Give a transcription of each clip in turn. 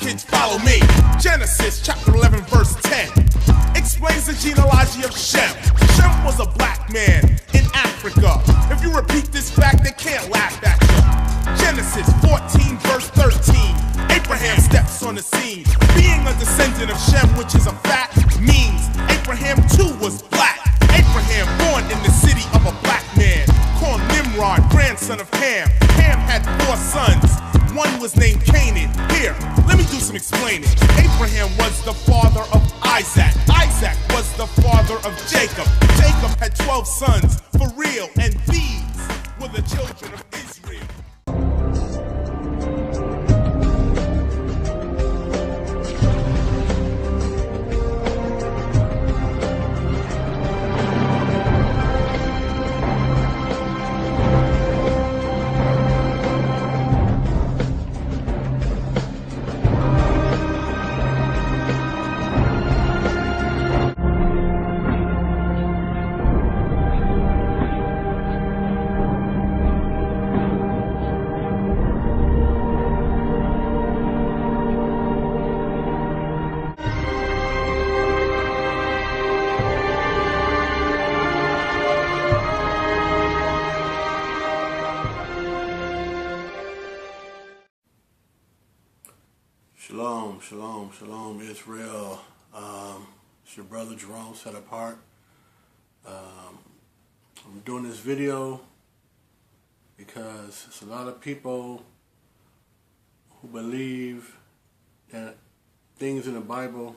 kids, follow me. Genesis chapter 11 verse 10 explains the genealogy of Shem. Shem was a black man in Africa. If you repeat this fact, they can't laugh at you. Genesis 14 verse 13, Abraham steps on the scene. Being a descendant of Shem, which is a fact, means Abraham too was black. Abraham born in the city of a black man called Nimrod, grandson of Ham. Ham had 4 sons. One was named Canaan. Here, let me do some explaining. Abraham was the father of Isaac. Isaac was the father of Jacob. Jacob had 12 sons, for real, and these were the children of Israel. Shalom, shalom, shalom, Israel. It's your brother Jerome Set Apart. I'm doing this video because it's a lot of people who believe that things in the Bible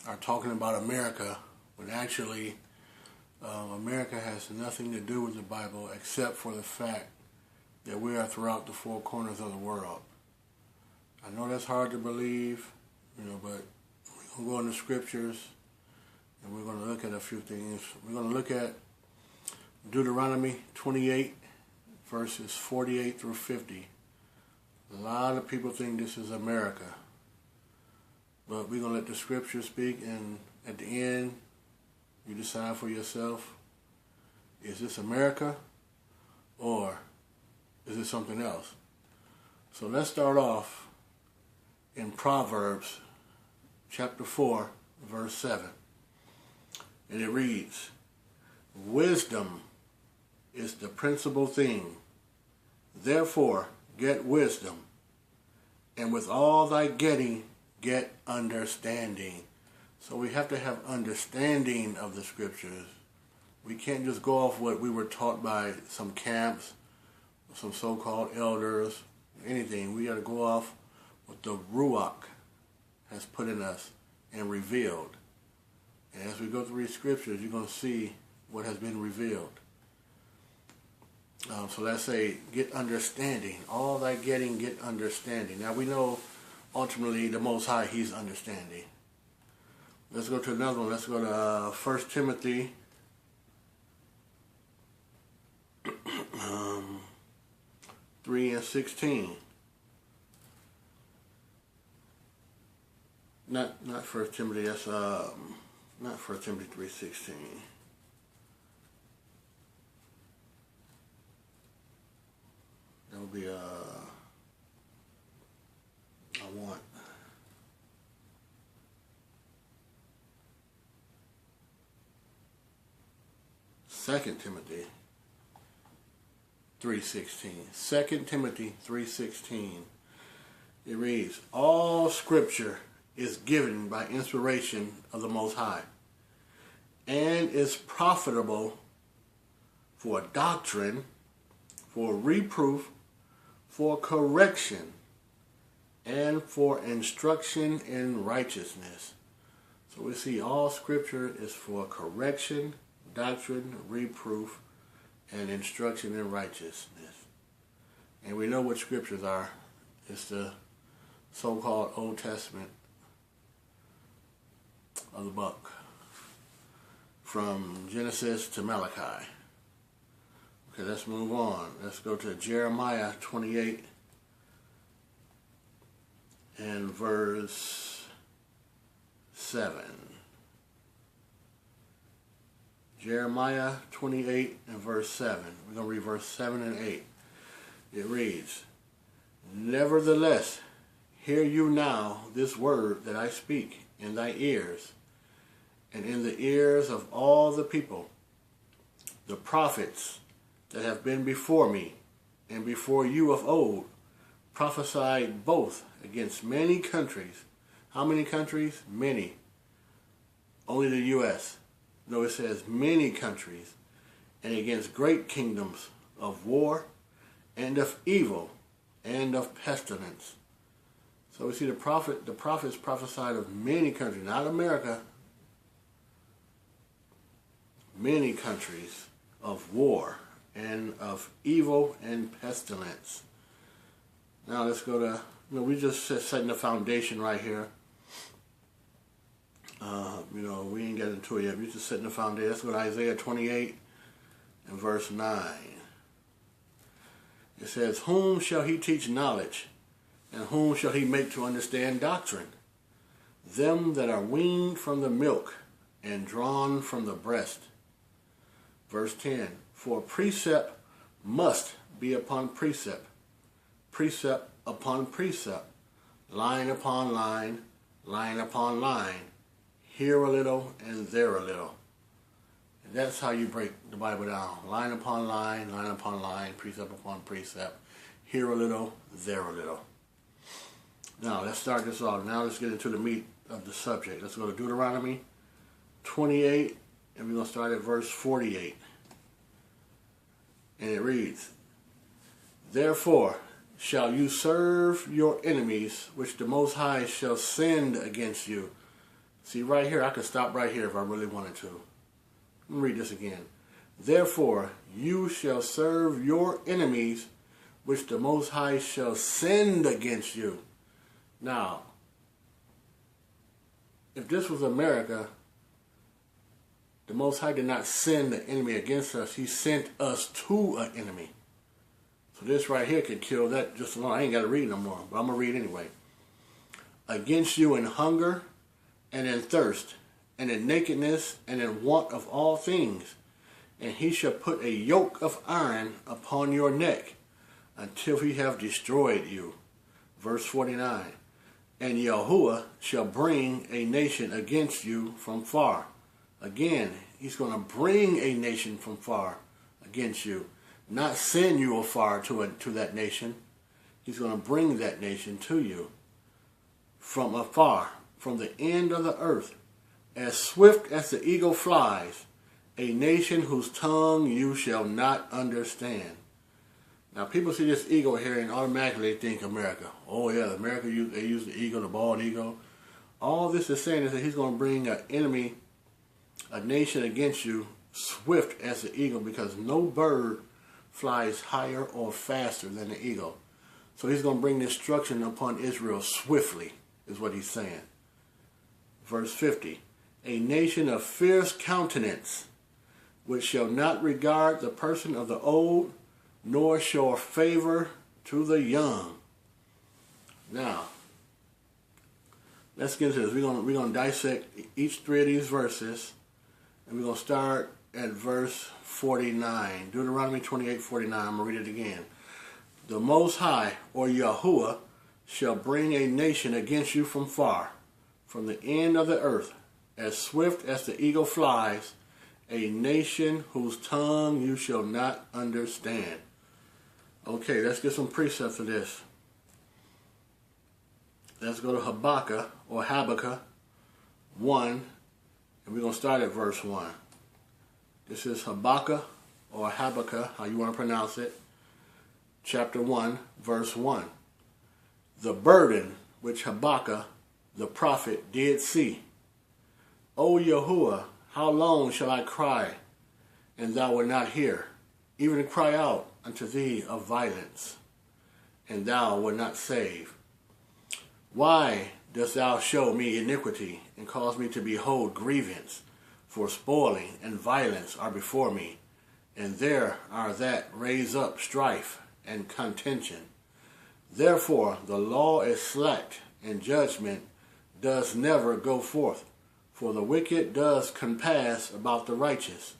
are talking about America, when actually America has nothing to do with the Bible except for the fact that we are throughout the 4 corners of the world. I know that's hard to believe, but we're going to go in the scriptures and we're going to look at a few things. We're going to look at Deuteronomy 28, verses 48 through 50. A lot of people think this is America, but we're going to let the scriptures speak, and at the end, you decide for yourself, is this America or is it something else? So let's start off in Proverbs chapter 4, verse 7. And it reads, "Wisdom is the principal thing. Therefore get wisdom, and with all thy getting, get understanding." So we have to have understanding of the scriptures. We can't just go off what we were taught by some camps, some so-called elders, anything. We got to go off what the Ruach has put in us and revealed. And as we go through these scriptures, you're going to see what has been revealed. So let's say, get understanding. All thy getting, get understanding. Now we know, ultimately, the Most High, He's understanding. Let's go to another one. Let's go to 1 Timothy 3 and 16. Not 1 Timothy, that's not 1 Timothy 3:16. That would be I want 2 Timothy 3:16. 2 Timothy 3:16. It reads, "All scripture is given by inspiration of the Most High, and is profitable for doctrine, for reproof, for correction, and for instruction in righteousness." So we see all scripture is for correction, doctrine, reproof, and instruction in righteousness. And we know what scriptures are. It's the so-called Old Testament of the book, from Genesis to Malachi. Okay, let's move on. Let's go to Jeremiah 28 and verse 7. Jeremiah 28 and verse 7. We're going to read verse 7 and 8. It reads, "Nevertheless, hear you now this word that I speak in thy ears, and in the ears of all the people, the prophets that have been before me, and before you of old, prophesied both against many countries. How many countries? Many. Only the U.S. No, it says many countries, and against great kingdoms of war, and of evil, and of pestilence. So we see the prophets prophesied of many countries, not America, many countries of war, and of evil and pestilence. Now let's go to, we just setting the foundation right here. We ain't getting into it yet. We're just setting the foundation. Let's go to Isaiah 28 and verse 9. It says, whom shall he teach knowledge, and whom shall he make to understand doctrine? Them that are weaned from the milk, and drawn from the breast. Verse 10, for precept must be upon precept, precept upon precept, line upon line, line upon line, here a little and there a little. And that's how you break the Bible down. Line upon line, precept upon precept, here a little, there a little. Now let's start this off. Now let's get into the meat of the subject. Let's go to Deuteronomy 28, and we're going to start at verse 48. And it reads, therefore shall you serve your enemies, which the Most High shall send against you. See, right here, I could stop right here if I really wanted to. Let me read this again. Therefore you shall serve your enemies, which the Most High shall send against you. Now, if this was America, the Most High did not send the enemy against us. He sent us to an enemy. So this right here could kill that just alone. I ain't got to read no more, but I'm going to read anyway. Against you in hunger and in thirst, and in nakedness and in want of all things. And he shall put a yoke of iron upon your neck until he have destroyed you. Verse 49. And Yahuwah shall bring a nation against you from far. Again, he's going to bring a nation from far against you. Not send you afar to that nation. He's going to bring that nation to you from afar, from the end of the earth, as swift as the eagle flies, a nation whose tongue you shall not understand. Now, people see this eagle here and automatically they think America. Oh, yeah, America, they use the eagle, the bald eagle. All this is saying is that he's going to bring an enemy, a nation against you, swift as the eagle, because no bird flies higher or faster than the eagle. So he's going to bring destruction upon Israel swiftly, is what he's saying. Verse 50, a nation of fierce countenance, which shall not regard the person of the old, nor show favor to the young. Now, let's get into this. We're going to dissect each three of these verses, and we're going to start at verse 49. Deuteronomy 28:49. I'm going to read it again. The Most High, or Yahuwah, shall bring a nation against you from far, from the end of the earth, as swift as the eagle flies, a nation whose tongue you shall not understand. Okay, let's get some precepts of this. Let's go to Habakkuk, or Habakkuk 1, and we're going to start at verse 1. This is Habakkuk, or Habakkuk, how you want to pronounce it, chapter 1, verse 1. The burden which Habakkuk the prophet did see. O Yahuwah, how long shall I cry, and thou wilt not hear, even cry out unto thee of violence, and thou wilt not save? Why dost thou show me iniquity, and cause me to behold grievance? For spoiling and violence are before me, and there are that raise up strife and contention. Therefore the law is slack, and judgment does never go forth. For the wicked does compass about the righteous.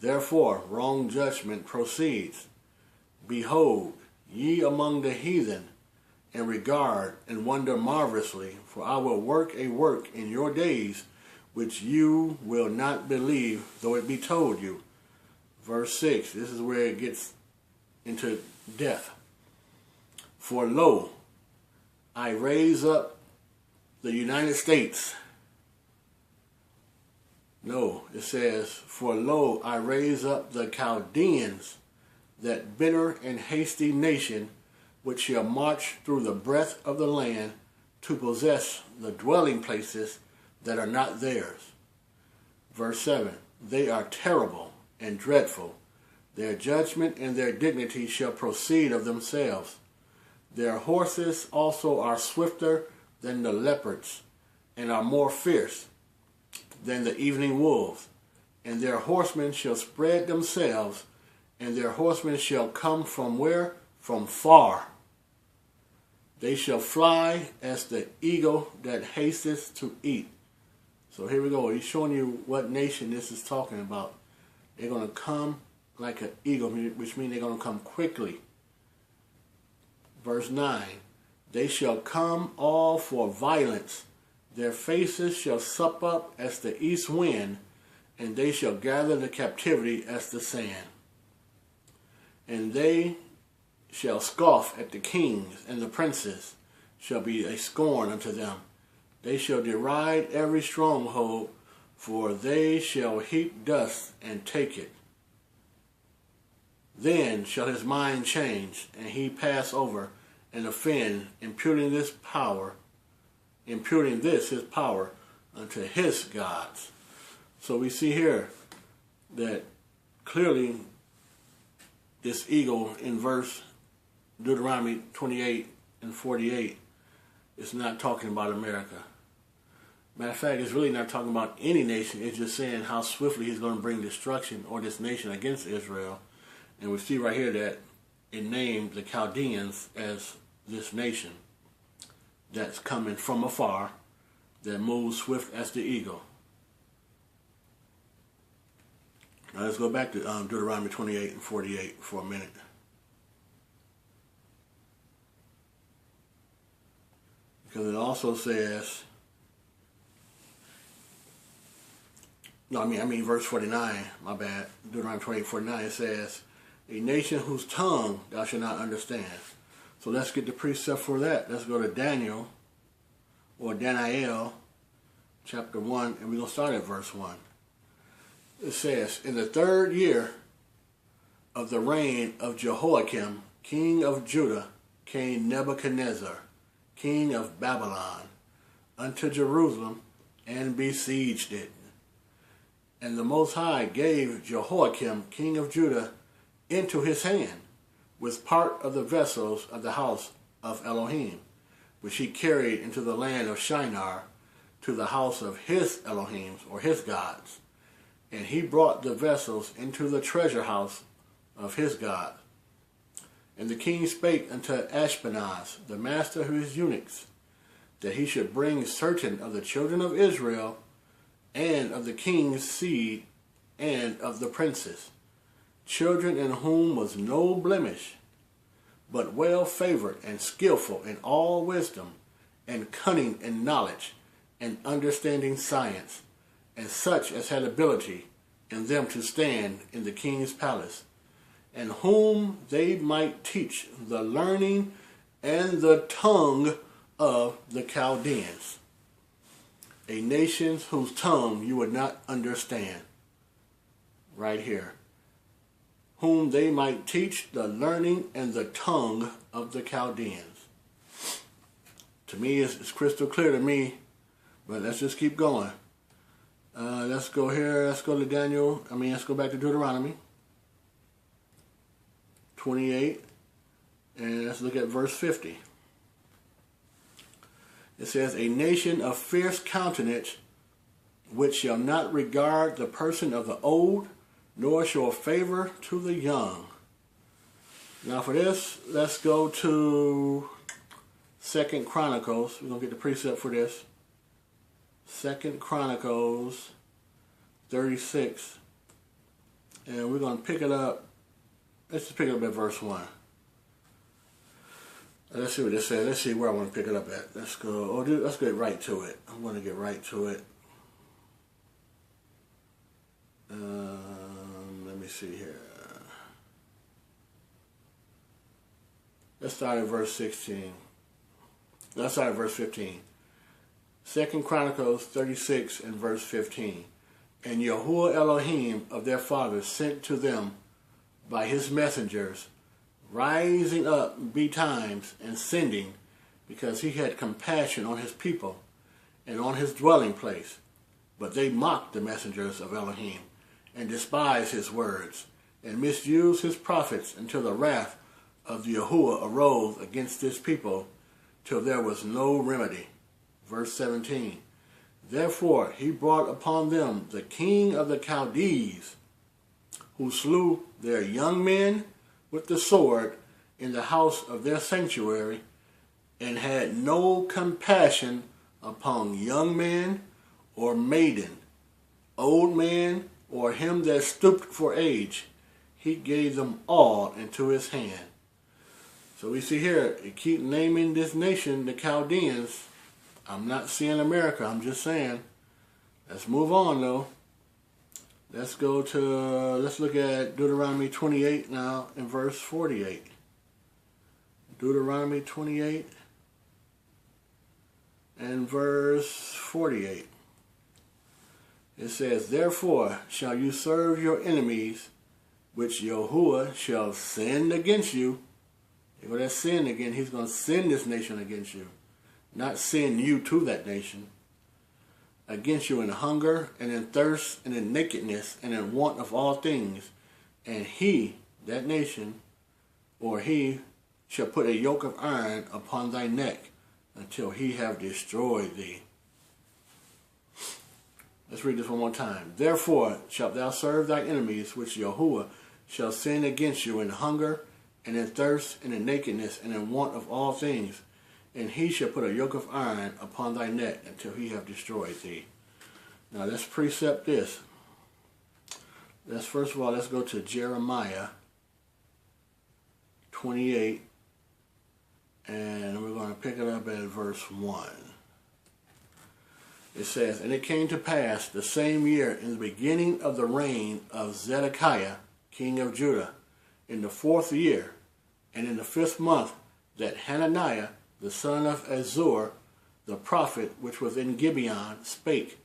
Therefore wrong judgment proceeds. Behold, ye among the heathen, and regard and wonder marvelously, for I will work a work in your days which you will not believe, though it be told you. Verse 6, this is where it gets into death. For lo, I raise up the United States. No, it says, for lo, I raise up the Chaldeans, that bitter and hasty nation, which shall march through the breadth of the land to possess the dwelling places that are not theirs. Verse 7, they are terrible and dreadful. Their judgment and their dignity shall proceed of themselves. Their horses also are swifter than the leopards, and are more fierce than the evening wolves. And their horsemen shall spread themselves, and their horsemen shall come from where? From far. They shall fly as the eagle that hasteth to eat. So here we go. He's showing you what nation this is talking about. They're going to come like an eagle, which means they're going to come quickly. Verse 9, they shall come all for violence. Their faces shall sup up as the east wind, and they shall gather the captivity as the sand. And they shall scoff at the kings, and the princes shall be a scorn unto them. They shall deride every stronghold, for they shall heap dust and take it. Then shall his mind change, and he pass over and offend, imputing this his power unto his gods. So we see here that clearly this eagle in verse Deuteronomy 28 and 48 is not talking about America. Matter of fact, it's really not talking about any nation. It's just saying how swiftly he's going to bring destruction on this nation against Israel. And we see right here that it named the Chaldeans as this nation that's coming from afar, that moves swift as the eagle. Now let's go back to Deuteronomy 28 and 48 for a minute. Because it also says, verse 49, my bad. Deuteronomy 28:49, it says, a nation whose tongue thou shalt not understand. So let's get the precept for that. Let's go to Daniel, or Daniel, chapter 1, and we're going to start at verse 1. It says, in the 3rd year of the reign of Jehoiakim, king of Judah, came Nebuchadnezzar, king of Babylon, unto Jerusalem, and besieged it. And the Most High gave Jehoiakim, king of Judah, into his hand, with part of the vessels of the house of Elohim, which he carried into the land of Shinar, to the house of his Elohims, or his gods. And he brought the vessels into the treasure house of his God. And the king spake unto Ashpenaz, the master of his eunuchs, that he should bring certain of the children of Israel, and of the king's seed, and of the princes, children in whom was no blemish, but well favored and skillful in all wisdom, and cunning in knowledge, and understanding science, and such as had ability in them to stand in the king's palace, and whom they might teach the learning and the tongue of the Chaldeans, a nation whose tongue you would not understand. Right here. Whom they might teach the learning and the tongue of the Chaldeans. To me, it's crystal clear to me, but let's just keep going. Let's go here. Let's go to let's go back to Deuteronomy 28, and let's look at verse 50. It says, a nation of fierce countenance, which shall not regard the person of the old, nor show favor to the young. Now for this, let's go to 2 Chronicles. We're going to get the precept for this. 2 Chronicles 36. And we're going to pick it up. Let's just pick it up at verse 1. Let's see what it says. Let's see where I want to pick it up at. Let's go. Oh, dude, let's get right to it. I want to get right to it. Let me see here. Let's start at verse 16. Let's start at verse 15. 2 Chronicles 36 and verse 15. And Yahuwah Elohim of their fathers sent to them by his messengers, rising up betimes and sending, because he had compassion on his people and on his dwelling place. But they mocked the messengers of Elohim, and despised his words, and misused his prophets, until the wrath of Yahuwah arose against this people, till there was no remedy. Verse 17. Therefore he brought upon them the king of the Chaldees, who slew their young men with the sword in the house of their sanctuary, and had no compassion upon young man or maiden, old man, or him that stooped for age. He gave them all into his hand. So we see here, you keep naming this nation, the Chaldeans. I'm not seeing America, I'm just saying. Let's move on though. Let's go to, let's look at Deuteronomy 28 now in verse 48. Deuteronomy 28 and verse 48. It says, Therefore shall you serve your enemies, which Yahuwah shall send against you. If that's sin again, he's going to send this nation against you. Not send you to that nation. Against you in hunger, and in thirst, and in nakedness, and in want of all things. And he, that nation, or he, shall put a yoke of iron upon thy neck, until he have destroyed thee. Let's read this one more time. Therefore shalt thou serve thy enemies, which Yahuwah shall send against you in hunger, and in thirst, and in nakedness, and in want of all things. And he shall put a yoke of iron upon thy neck, until he have destroyed thee. Now let's precept this. First of all, let's go to Jeremiah 28, and we're going to pick it up at verse 1. It says, And it came to pass the same year, in the beginning of the reign of Zedekiah, king of Judah, in the 4th year, and in the 5th month, that Hananiah, the son of Azur, the prophet which was in Gibeon, spake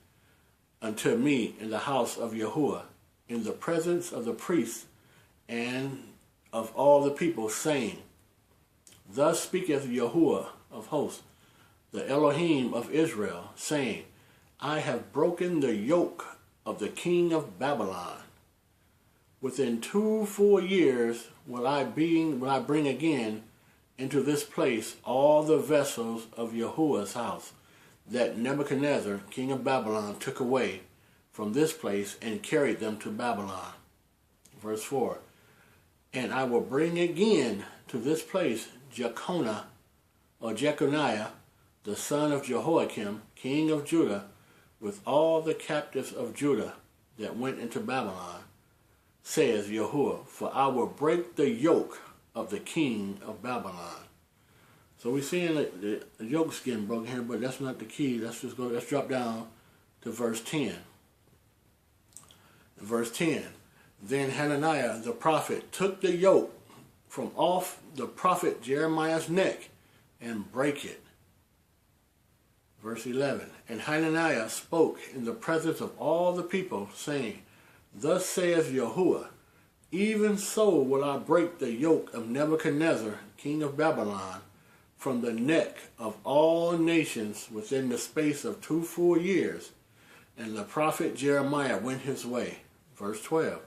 unto me in the house of Yahuwah, in the presence of the priests and of all the people, saying, Thus speaketh Yahuwah of hosts, the Elohim of Israel, saying, I have broken the yoke of the king of Babylon. Within 2 full years will I bring again into this place all the vessels of Yahuwah's house, that Nebuchadnezzar, king of Babylon, took away from this place and carried them to Babylon. Verse 4. And I will bring again to this place Jeconiah, the son of Jehoiakim, king of Judah, with all the captives of Judah that went into Babylon, says Yahuwah, for I will break the yoke of the king of Babylon. So we're seeing the yoke's getting broken here, but that's not the key. Let's drop down to verse 10. Verse 10. Then Hananiah the prophet took the yoke from off the prophet Jeremiah's neck and brake it. Verse 11. And Hananiah spoke in the presence of all the people, saying, Thus saith Yahuwah, even so will I break the yoke of Nebuchadnezzar, king of Babylon, from the neck of all nations within the space of 2 full years. And the prophet Jeremiah went his way. Verse 12.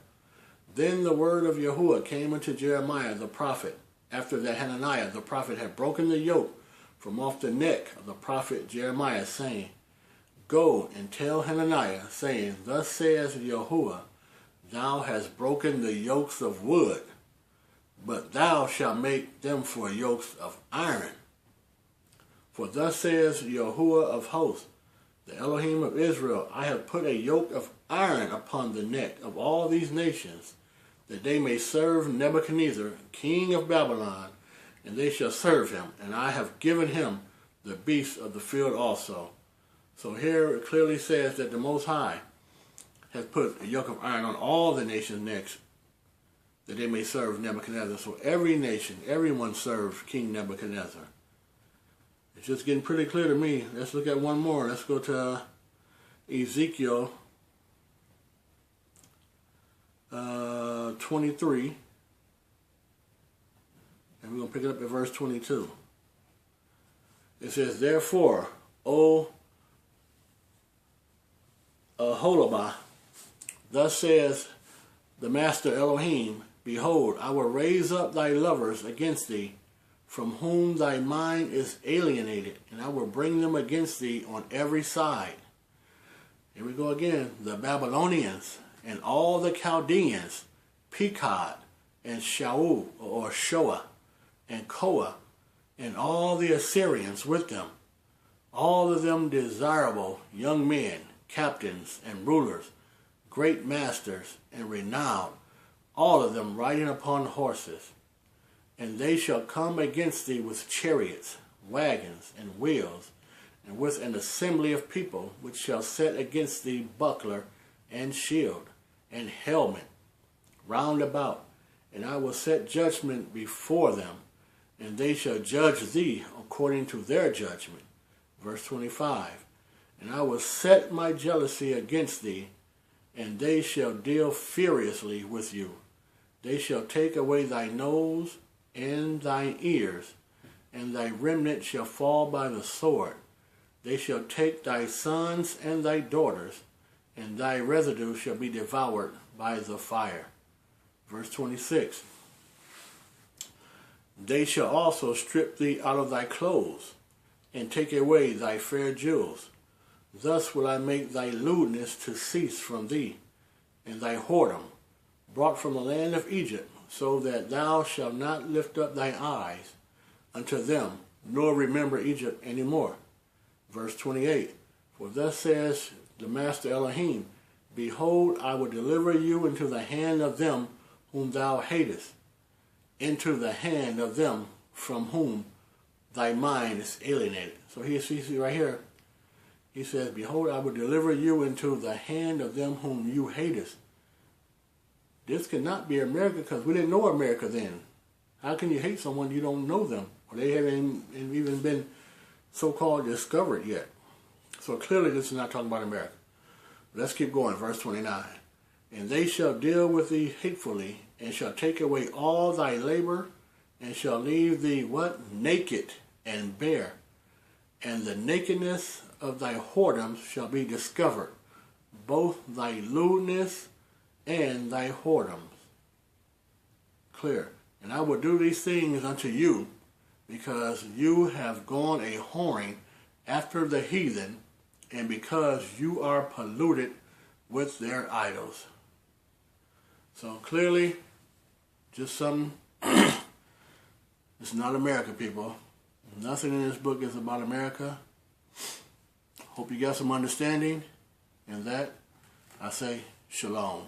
Then the word of Yahuwah came unto Jeremiah the prophet, after that Hananiah the prophet had broken the yoke from off the neck of the prophet Jeremiah, saying, Go and tell Hananiah, saying, Thus says Yahuwah, Thou hast broken the yokes of wood, but thou shalt make them for yokes of iron. For thus says Yahuwah of hosts, the Elohim of Israel, I have put a yoke of iron upon the neck of all these nations, that they may serve Nebuchadnezzar, king of Babylon, and they shall serve him. And I have given him the beasts of the field also. So here it clearly says that the Most High has put a yoke of iron on all the nations' necks, that they may serve Nebuchadnezzar. So every nation, everyone serves King Nebuchadnezzar. It's just getting pretty clear to me. Let's look at one more. Let's go to Ezekiel 23. And we're going to pick it up at verse 22. It says, Therefore, O Aholabah, thus says the Master Elohim, Behold, I will raise up thy lovers against thee, from whom thy mind is alienated, and I will bring them against thee on every side. Here we go again. The Babylonians and all the Chaldeans, Pekod and Shaul or Shoah and Koah, and all the Assyrians with them, all of them desirable young men, captains and rulers, great masters and renowned, all of them riding upon horses. And they shall come against thee with chariots, wagons, and wheels, and with an assembly of people, which shall set against thee buckler and shield and helmet round about. And I will set judgment before them, and they shall judge thee according to their judgment. Verse 25. And I will set my jealousy against thee, and they shall deal furiously with you. They shall take away thy nose and thine ears, and thy remnant shall fall by the sword. They shall take thy sons and thy daughters, and thy residue shall be devoured by the fire. Verse 26. They shall also strip thee out of thy clothes, and take away thy fair jewels. Thus will I make thy lewdness to cease from thee, and thy whoredom, brought from the land of Egypt, so that thou shalt not lift up thy eyes unto them, nor remember Egypt any more. Verse 28. For thus says the Master Elohim, Behold, I will deliver you into the hand of them whom thou hatest, into the hand of them from whom thy mind is alienated. So he sees right here. He says, Behold, I will deliver you into the hand of them whom you hatest. This cannot be America, because we didn't know America then. How can you hate someone you don't know them? Or they haven't even been so-called discovered yet. So clearly this is not talking about America. Let's keep going. Verse 29. And they shall deal with thee hatefully, and shall take away all thy labor, and shall leave thee what? Naked and bare. And the nakedness of thy whoredoms shall be discovered, both thy lewdness and thy whoredoms. Clear. And I will do these things unto you, because you have gone a whoring after the heathen, and because you are polluted with their idols. So clearly, just some, it's not America, people. Nothing in this book is about America. Hope you got some understanding. And that, I say, shalom.